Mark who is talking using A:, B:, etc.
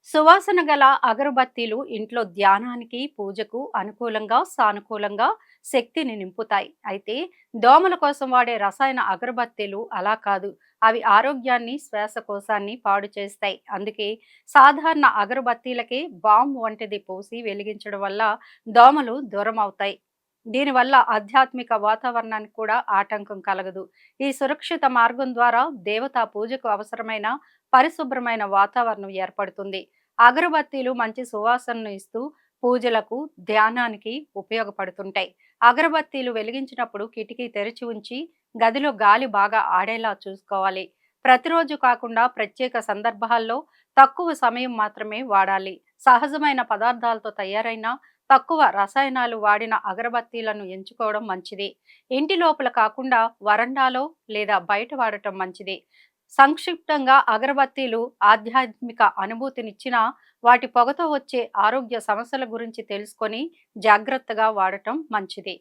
A: సువాసన గల అగరబత్తీలు ఇంట్లో ధ్యానానికి, పూజకు అనుకూలంగా, సానుకూలంగా శక్తిని నింపుతాయి. అయితే దోమల కోసం వాడే రసాయన అగరబత్తీలు అలా కాదు. అవి ఆరోగ్యాన్ని, శ్వాసకోశాన్ని పాడు చేస్తాయి. అందుకే సాధారణ అగరబత్తీలకే బాంబ్ వంటిది పూసి వెలిగించడం వల్ల దోమలు దూరం అవుతాయి. దీనివల్ల ఆధ్యాత్మిక వాతావరణానికి కూడా ఆటంకం కలగదు. ఈ సురక్షిత మార్గం ద్వారా దేవతా పూజకు అవసరమైన పరిశుభ్రమైన వాతావరణం ఏర్పడుతుంది. అగరబత్తీలు మంచి సువాసనను ఇస్తూ పూజలకు, ధ్యానానికి ఉపయోగపడుతుంటాయి. అగరబత్తీలు వెలిగించినప్పుడు కిటికీ తెరిచి ఉంచి గదిలో గాలి బాగా ఆడేలా చూసుకోవాలి. ప్రతిరోజు కాకుండా ప్రత్యేక సందర్భాల్లో తక్కువ సమయం మాత్రమే వాడాలి. సహజమైన పదార్థాలతో తయారైన తక్కువ రసాయనాలు వాడిన అగరబత్తీలను ఎంచుకోవడం మంచిది. ఇంటి లోపల కాకుండా వరండాలో లేదా బయట వాడటం మంచిది. సంక్షిప్తంగా అగరబత్తీలు ఆధ్యాత్మిక అనుభూతినిచ్చినా వాటి పొగతో వచ్చే ఆరోగ్య సమస్యల గురించి తెలుసుకొని జాగ్రత్తగా వాడటం మంచిది.